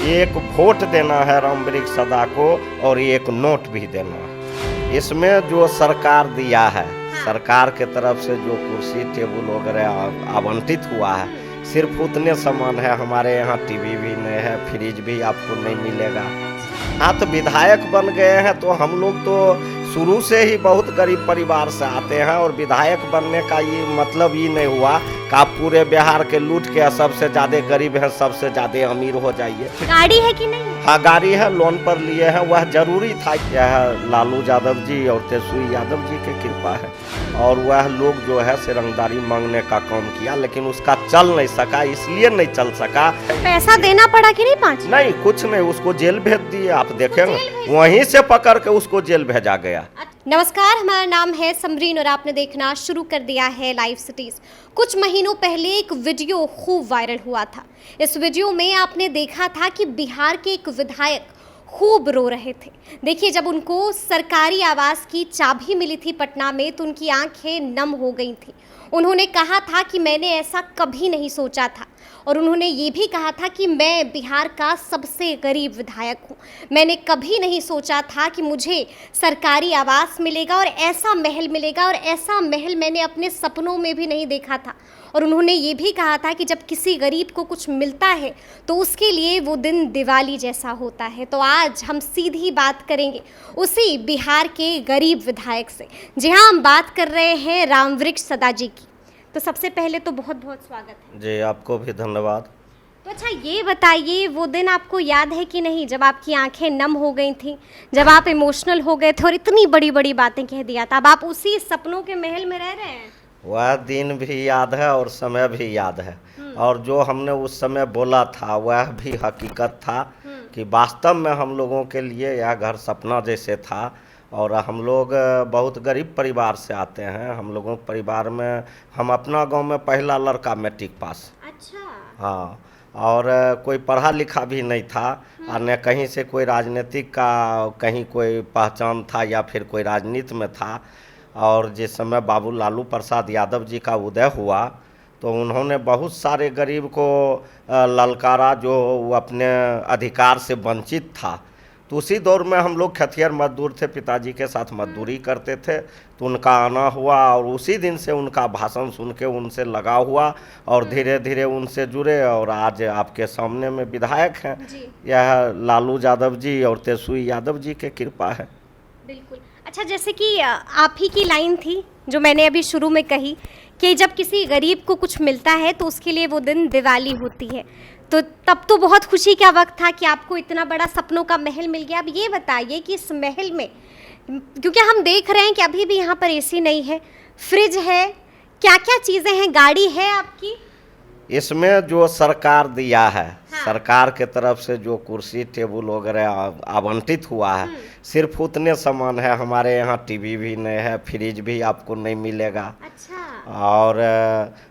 एक वोट देना है रामवृक्ष सदा को और एक नोट भी देना है। इसमें जो सरकार दिया है, सरकार के तरफ से जो कुर्सी टेबल वगैरह आवंटित हुआ है, सिर्फ उतने सामान है। हमारे यहाँ टीवी भी नहीं है, फ्रिज भी आपको नहीं मिलेगा। हाँ, तो विधायक बन गए हैं तो हम लोग तो शुरू से ही बहुत गरीब परिवार से आते हैं, और विधायक बनने का ये मतलब ये नहीं हुआ कि आप पूरे बिहार के लूट के सबसे ज़्यादा गरीब हैं सबसे ज़्यादा अमीर हो जाइए। गाड़ी है कि नहीं? हाँ, गाड़ी है, लोन पर लिए हैं। वह जरूरी था। यह लालू यादव जी और तेजस्वी यादव जी की कृपा है, और वह लोग जो है से रंगदारी मांगने का काम किया, लेकिन उसका चल नहीं सका। इसलिए नहीं चल सका, पैसा देना पड़ा कि नहीं? 5 नहीं, कुछ नहीं, उसको जेल भेज दिए। आप देखेंगे वहीं से पकड़ के उसको जेल भेजा गया। नमस्कार, हमारा नाम है समरीन और आपने देखना शुरू कर दिया है लाइव सिटीज। कुछ महीनों पहले एक वीडियो खूब वायरल हुआ था। इस वीडियो में आपने देखा था कि बिहार के एक विधायक खूब रो रहे थे। देखिए, जब उनको सरकारी आवास की चाबी मिली थी पटना में तो उनकी आंखें नम हो गई थी। उन्होंने कहा था कि मैंने ऐसा कभी नहीं सोचा था, और उन्होंने ये भी कहा था कि मैं बिहार का सबसे गरीब विधायक हूँ। मैंने कभी नहीं सोचा था कि मुझे सरकारी आवास मिलेगा और ऐसा महल मिलेगा, और ऐसा महल मैंने अपने सपनों में भी नहीं देखा था। और उन्होंने ये भी कहा था कि जब किसी गरीब को कुछ मिलता है तो उसके लिए वो दिन दिवाली जैसा होता है। तो आज हम सीधी बात करेंगे उसी बिहार के गरीब विधायक से। जी हाँ, हम बात कर रहे हैं रामवृक्ष सदा जी की। तो सबसे पहले तो बहुत बहुत स्वागत है जी, आपको भी धन्यवाद। तो अच्छा, ये बताइए, वो दिन आपको याद है कि नहीं जब आपकी आंखें नम हो गई थी, जब आप इमोशनल हो गए थे और इतनी बड़ी बड़ी बातें कह दिया था? अब आप उसी सपनों के महल में रह रहे हैं। वह दिन भी याद है और समय भी याद है, और जो हमने उस समय बोला था वह भी हकीकत था कि वास्तव में हम लोगों के लिए यह घर सपना जैसे था। और हम लोग बहुत गरीब परिवार से आते हैं। हम लोगों के परिवार में हम अपना गांव में पहला लड़का मैट्रिक पास। अच्छा। हाँ, और कोई पढ़ा लिखा भी नहीं था, और न कहीं से कोई राजनीतिक का कहीं कोई पहचान था या फिर कोई राजनीति में था। और जिस समय बाबू लालू प्रसाद यादव जी का उदय हुआ तो उन्होंने बहुत सारे गरीब को ललकारा जो वो अपने अधिकार से वंचित था। तो उसी दौर में हम लोग खेतिहर मजदूर थे, पिताजी के साथ मजदूरी करते थे, तो उनका आना हुआ और उसी दिन से उनका भाषण सुन के उनसे लगा हुआ और धीरे धीरे उनसे जुड़े, और आज आपके सामने में विधायक हैं। यह लालू यादव जी और तेजस्वी यादव जी की कृपा है। बिल्कुल। अच्छा, जैसे कि आप ही की लाइन थी जो मैंने अभी शुरू में कही कि जब किसी गरीब को कुछ मिलता है तो उसके लिए वो दिन दिवाली होती है, तो तब तो बहुत खुशी का वक्त था कि आपको इतना बड़ा सपनों का महल मिल गया। अब ये बताइए कि इस महल में, क्योंकि हम देख रहे हैं कि अभी भी यहाँ पर एसी नहीं है, फ्रिज है, क्या क्या चीज़ें हैं, गाड़ी है आपकी? इसमें जो सरकार दिया है, सरकार के तरफ से जो कुर्सी टेबल वगैरह आवंटित हुआ है, सिर्फ उतने सामान है। हमारे यहाँ टीवी भी नहीं है, फ्रिज भी आपको नहीं मिलेगा। अच्छा। और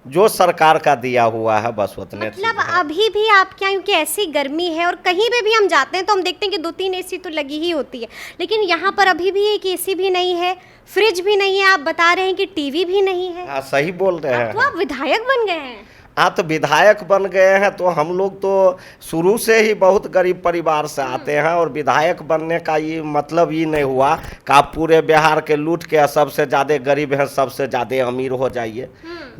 जो सरकार का दिया हुआ है बस उतने। मतलब अभी भी आपके यहाँ, क्योंकि ऐसी गर्मी है और कहीं पे भी हम जाते हैं तो हम देखते हैं कि 2-3 एसी तो लगी ही होती है, लेकिन यहाँ पर अभी भी एक एसी भी नहीं है, फ्रिज भी नहीं है, आप बता रहे हैं कि टीवी भी नहीं है। हाँ, सही बोल रहे हैं। तो आप विधायक बन गए हैं। हाँ, तो विधायक बन गए हैं तो हम लोग तो शुरू से ही बहुत गरीब परिवार से आते हैं, और विधायक बनने का ये मतलब ये नहीं हुआ कि आप पूरे बिहार के लूट के सबसे ज़्यादा गरीब हैं सबसे ज़्यादा अमीर हो जाइए।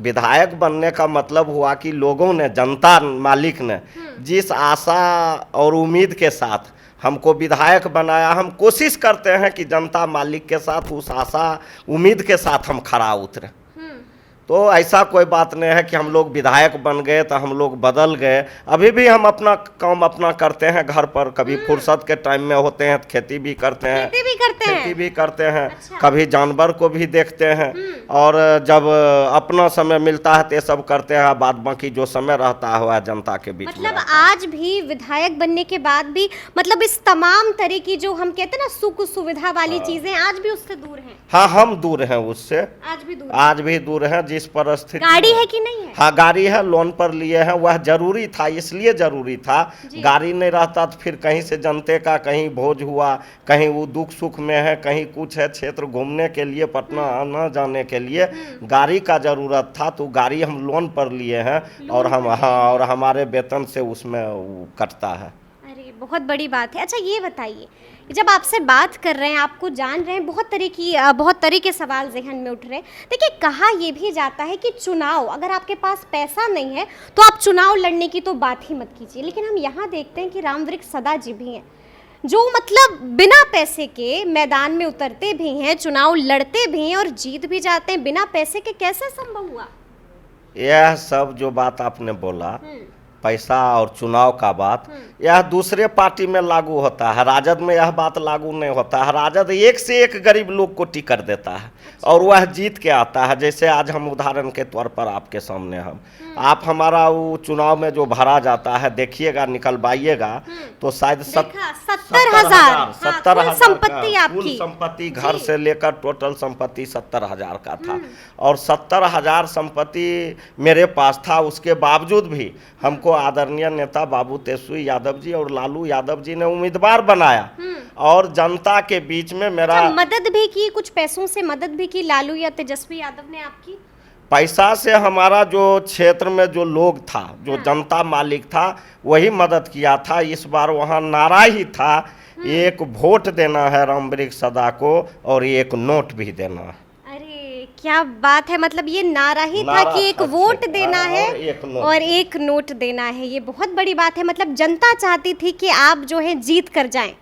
विधायक बनने का मतलब हुआ कि लोगों ने, जनता मालिक ने जिस आशा और उम्मीद के साथ हमको विधायक बनाया, हम कोशिश करते हैं कि जनता मालिक के साथ उस आशा उम्मीद के साथ हम खड़ा उतरे। तो ऐसा कोई बात नहीं है कि हम लोग विधायक बन गए तो हम लोग बदल गए। अभी भी हम अपना काम अपना करते हैं घर पर, कभी फुर्सत के टाइम में होते हैं तो खेती भी करते हैं, अच्छा। कभी जानवर को भी देखते हैं, और जब अपना समय मिलता है तो ये सब करते हैं। बाद बाकी जो समय रहता है वह जनता के बीच में। मतलब आज भी विधायक बनने के बाद भी, मतलब इस तमाम तरह की जो हम कहते हैं ना सुख सुविधा वाली चीजें, आज भी उससे दूर हैं। हाँ, हम दूर हैं उससे, आज भी दूर हैं। जिस परिस्थिति, गाड़ी है कि नहीं है? हाँ, गाड़ी है, लोन पर लिए हैं। वह जरूरी था, इसलिए जरूरी था। गाड़ी नहीं रहता तो फिर कहीं से जनते का कहीं भोज हुआ, कहीं वो दुख सुख में है, कहीं कुछ है, क्षेत्र घूमने के लिए, पटना आना जाने के लिए गाड़ी का जरूरत था। तो गाड़ी हम लोन पर लिए हैं, और हम, हाँ, और हमारे वेतन से उसमें कटता है। अरे बहुत बड़ी बात है। अच्छा ये बताइए, जब आपसे बात कर रहे हैं, आपको जान रहे हैं, बहुत तरह के सवाल ज़हन में उठ रहे हैं। देखिए, कहा यह भी जाता है कि चुनाव, अगर आपके पास पैसा नहीं है तो आप चुनाव लड़ने की तो बात ही मत कीजिए। लेकिन हम यहाँ देखते हैं कि रामवृक्ष सदा जी भी हैं जो मतलब बिना पैसे के मैदान में उतरते भी हैं, चुनाव लड़ते भी हैं और जीत भी जाते हैं। बिना पैसे के कैसे संभव हुआ? यह सब जो बात आपने बोला, पैसा और चुनाव का बात, यह दूसरे पार्टी में लागू होता है, राजद में यह बात लागू नहीं होता है। राजद एक से एक गरीब लोग को टिकट देता है और वह जीत के आता है। जैसे आज हम उदाहरण के तौर पर आपके सामने आप हमारा वो चुनाव में जो भरा जाता है देखिएगा, निकलवाइएगा तो शायद 70,000 संपत्ति कुल आपकी, संपत्ति घर से लेकर टोटल संपत्ति 70,000 का था। और 70,000 संपत्ति मेरे पास था, उसके बावजूद भी हमको आदरणीय नेता बाबू तेजस्वी यादव जी और लालू यादव जी ने उम्मीदवार बनाया और जनता के बीच में मेरा मदद भी की, कुछ पैसों से मदद भी की लालू या तेजस्वी यादव ने आपकी? पैसा से हमारा जो क्षेत्र में जो लोग था, जो जनता मालिक था, वही मदद किया था। इस बार वहाँ नारा ही था, एक वोट देना है रामवृक्ष सदा को और एक नोट भी देना है। अरे क्या बात है, मतलब ये नारा ही था कि एक वोट देना है और एक नोट देना है। ये बहुत बड़ी बात है, मतलब जनता चाहती थी कि आप जो है जीत कर जाएं।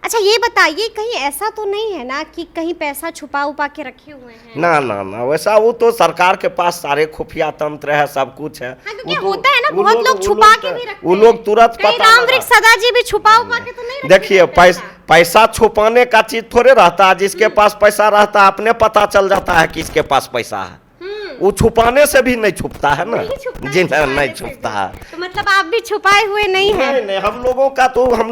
अच्छा ये बताइए, कहीं ऐसा तो नहीं है ना कि कहीं पैसा छुपा उपा के रखे हुए हैं? ना ना ना, वैसा वो तो सरकार के पास सारे खुफिया तंत्र है, सब कुछ है। हाँ, क्योंकि होता है ना, बहुत लोग छुपा के भी रखते हैं। वो लोग तुरंत कहीं रामवृक्ष सदा जी भी छुपा उपा के तो नहीं रखते? देखिए, पैसा छुपाने का चीज थोड़े रहता है। जिसके पास पैसा रहता है अपने पता चल जाता है कि इसके पास पैसा है। वो छुपाने से भी नहीं छुपता है ना, जी नहीं छुपता है। तो मतलब आप भी छुपाए हुए नहीं हैं? नहीं, हम लोगों का तो हम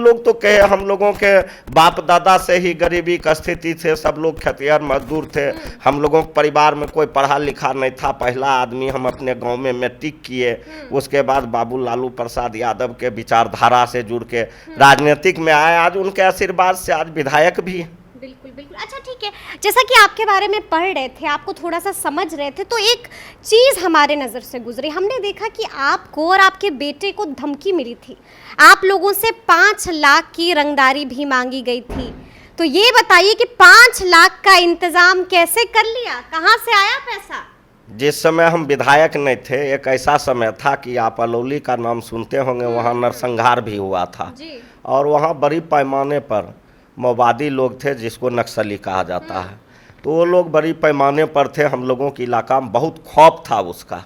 लोगों के बाप दादा से ही गरीबी की स्थिति थे, सब लोग खेतिहर मजदूर थे। हम लोगों के परिवार में कोई पढ़ा लिखा नहीं था। पहला आदमी हम अपने गांव में मैट्रिक किए, उसके बाद बाबू लालू प्रसाद यादव के विचारधारा से जुड़ के राजनीतिक में आए। आज उनके आशीर्वाद से आज विधायक भी हैं। बिल्कुल बिल्कुल। अच्छा ठीक है, जैसा कि आपके बारे में पढ़ रहे थे, आपको थोड़ा सा समझ रहे थे, तो एक चीज़ हमारे नज़र से गुजरी। हमने देखा कि आपको और आपके बेटे को धमकी मिली थी, आप लोगों से 5 लाख की रंगदारी भी मांगी गई थी। तो ये बताइए कि 5 लाख का इंतज़ाम कैसे कर लिया, कहाँ से आया पैसा? जिस समय हम विधायक नहीं थे, एक ऐसा समय था कि आप अलौली का नाम सुनते होंगे, वहाँ नरसंहार भी हुआ था जी। और वहाँ बड़ी पैमाने पर माओवादी लोग थे, जिसको नक्सली कहा जाता है। तो वो लोग बड़ी पैमाने पर थे, हम लोगों के इलाका में बहुत खौफ था उसका।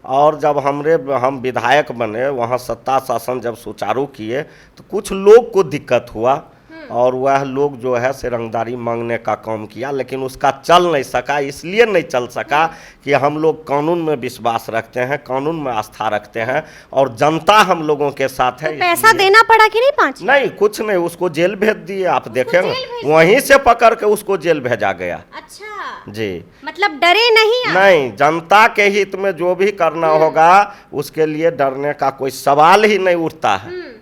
और जब हम विधायक बने, वहाँ सत्ता शासन जब सुचारू किए तो कुछ लोग को दिक्कत हुआ और वह लोग जो है से रंगदारी मांगने का काम किया, लेकिन उसका चल नहीं सका। इसलिए नहीं चल सका कि हम लोग कानून में विश्वास रखते हैं, कानून में आस्था रखते हैं और जनता हम लोगों के साथ है। तो पैसा देना पड़ा कि नहीं? 5 नहीं, कुछ नहीं, उसको जेल भेज दिए। आप देखेंगे वहीं से पकड़ के उसको जेल भेजा गया। अच्छा जी, मतलब डरे नहीं आप? नहीं, जनता के हित में जो भी करना होगा उसके लिए डरने का कोई सवाल ही नहीं उठता है।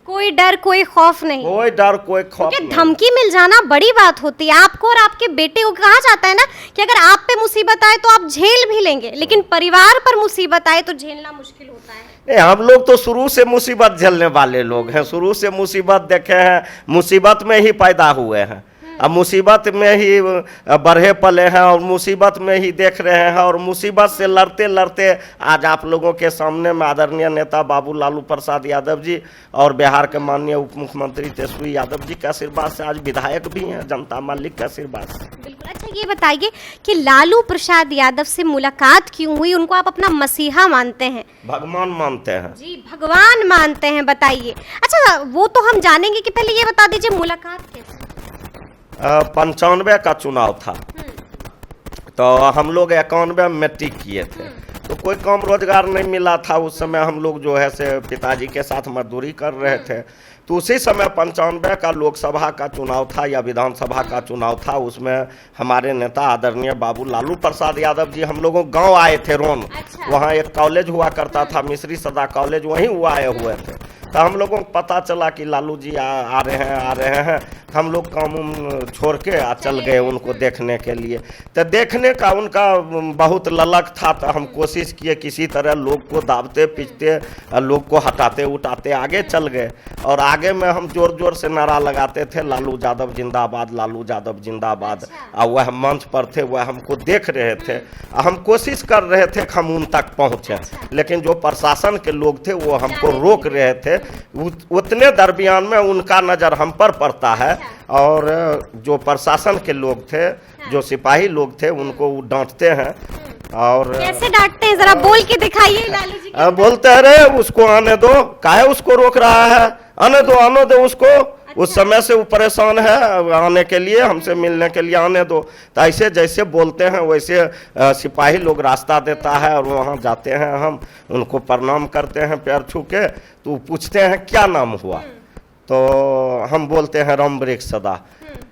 कोई डर कोई खौफ नहीं, कोई डर कोई खौफ नहीं। धमकी मिल जाना बड़ी बात होती है। आपको और आपके बेटे को कहा जाता है ना कि अगर आप पे मुसीबत आए तो आप झेल भी लेंगे, लेकिन परिवार पर मुसीबत आए तो झेलना मुश्किल होता है। नहीं, हम लोग तो शुरू से मुसीबत झेलने वाले लोग हैं, शुरू से मुसीबत देखे हैं, मुसीबत में ही पैदा हुए हैं, अब मुसीबत में ही बढ़े पले हैं और मुसीबत में ही देख रहे हैं और मुसीबत से लड़ते लड़ते आज आप लोगों के सामने में आदरणीय नेता बाबू लालू प्रसाद यादव जी और बिहार के माननीय उप मुख्यमंत्री तेजस्वी यादव जी के आशीर्वाद से आज विधायक भी हैं, जनता मालिक के आशीर्वाद से। बिल्कुल। अच्छा ये बताइए कि लालू प्रसाद यादव से मुलाकात क्यों हुई? उनको आप अपना मसीहा मानते हैं, भगवान मानते हैं? जी, भगवान मानते हैं, बताइए। अच्छा वो तो हम जानेंगे कि पहले ये बता दीजिए मुलाकात कैसे? 95 का चुनाव था तो हम लोग 91 में मैट्रिक किए थे, तो कोई काम रोजगार नहीं मिला था उस समय। हम लोग जो है से पिताजी के साथ मजदूरी कर रहे थे, तो उसी समय 95 का लोकसभा का चुनाव था या विधानसभा का चुनाव था। उसमें हमारे नेता आदरणीय बाबू लालू प्रसाद यादव जी हम लोगों गांव आए थे रोन। अच्छा। वहाँ एक कॉलेज हुआ करता था, मिश्री सदा कॉलेज, वहीं वो आए हुए थे। तो हम लोगों को पता चला कि लालू जी आ रहे हैं। हम लोग काम छोड़ के चल गए उनको देखने के लिए। तो देखने का उनका बहुत ललक था, तो हम कोशिश किए किसी तरह लोग को दाबते पीटते, लोग को हटाते उठाते आगे चल गए। और आगे में हम जोर जोर से नारा लगाते थे, लालू यादव जिंदाबाद, लालू यादव जिंदाबाद। और वह मंच पर थे, वह हमको देख रहे थे। हम कोशिश कर रहे थे कि हम उन तक पहुँचे, लेकिन जो प्रशासन के लोग थे वो हमको रोक रहे थे। उतने दरमियान में उनका नज़र हम पर पड़ता है, और जो प्रशासन के लोग थे, जो सिपाही लोग थे, उनको वो डांटते हैं। और कैसे डांटते हैं, जरा बोल के दिखाइए लालू जी। बोलते हैं, रे उसको आने दो, काहे उसको रोक रहा है, आने दो उसको। उस समय से वो परेशान है आने के लिए, हमसे मिलने के लिए, आने दो। तो ऐसे जैसे बोलते हैं वैसे सिपाही लोग रास्ता देता है, और वहाँ जाते हैं। हम उनको प्रणाम करते हैं पैर छू के। तो पूछते हैं क्या नाम हुआ, तो हम बोलते हैं रामवृक्ष सदा।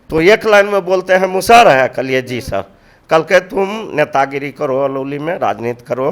तो एक लाइन में बोलते हैं मुसर है, कलिए जी सर। कल के तुम नेतागिरी करो, अलौली में राजनीति करो,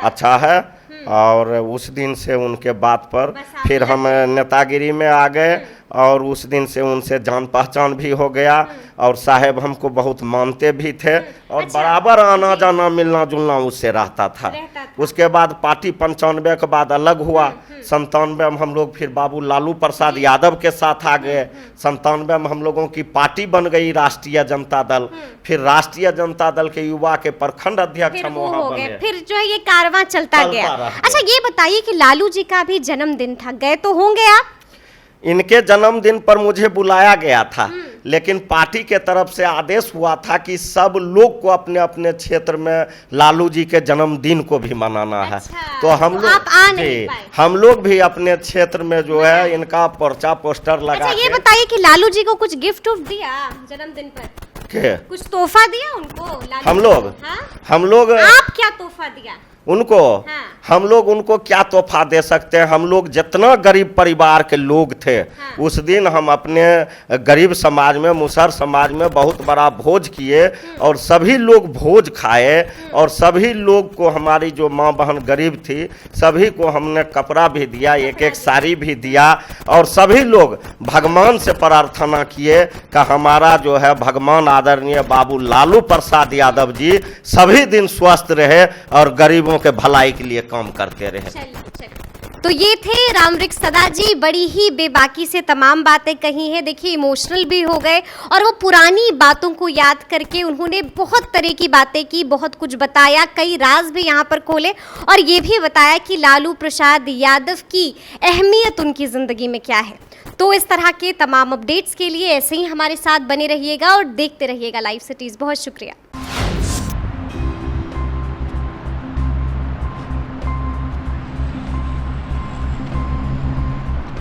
अच्छा है। और उस दिन से उनके बात पर फिर हम नेतागिरी में आ गए, और उस दिन से उनसे जान पहचान भी हो गया। और साहेब हमको बहुत मानते भी थे, और बराबर आना जाना मिलना जुलना उससे रहता था। उसके बाद पार्टी 95 के बाद अलग हुआ। 97 में हम लोग फिर बाबू लालू प्रसाद यादव के साथ आ गए। 97 में हम लोगों की पार्टी बन गई राष्ट्रीय जनता दल। फिर राष्ट्रीय जनता दल के युवा के प्रखंड अध्यक्ष हम वहाँ बने। फिर जो है ये कारवां चलता गया। अच्छा ये बताइए कि लालू जी का भी जन्मदिन था, गए तो होंगे आप? इनके जन्मदिन पर मुझे बुलाया गया था, लेकिन पार्टी के तरफ से आदेश हुआ था कि सब लोग को अपने अपने क्षेत्र में लालू जी के जन्मदिन को भी मनाना है। तो हम लोग भी अपने क्षेत्र में जो है इनका पर्चा पोस्टर लगा। अच्छा ये बताइए कि लालू जी को कुछ गिफ्ट दिया जन्मदिन पर? कुछ तोहफा दिया उनको हम लोग आप क्या तोहफा दिया उनको? हम लोग उनको क्या तोहफा दे सकते हैं? हम लोग जितना गरीब परिवार के लोग थे, उस दिन हम अपने गरीब समाज में, मुसहर समाज में बहुत बड़ा भोज किए, और सभी लोग भोज खाए। और सभी लोग को, हमारी जो माँ बहन गरीब थी, सभी को हमने कपड़ा भी दिया, एक एक साड़ी भी दिया। और सभी लोग भगवान से प्रार्थना किए कि हमारा जो है भगवान आदरणीय बाबू लालू प्रसाद यादव जी सभी दिन स्वस्थ रहे और गरीबों के भलाई के लिए काम करते रहे। तो ये थे रामवृक्ष सदा जी, बड़ी ही बेबाकी से तमाम बातें कही हैं। देखिए इमोशनल भी हो गए, और वो पुरानी बातों को याद करके उन्होंने बहुत तरह की बातें की, बहुत कुछ बताया, कई राज भी यहाँ पर खोले, और ये भी बताया कि लालू प्रसाद यादव की अहमियत उनकी ज़िंदगी में क्या है। तो इस तरह के तमाम अपडेट्स के लिए ऐसे ही हमारे साथ बने रहिएगा और देखते रहिएगा लाइव सिटीज़। बहुत शुक्रिया।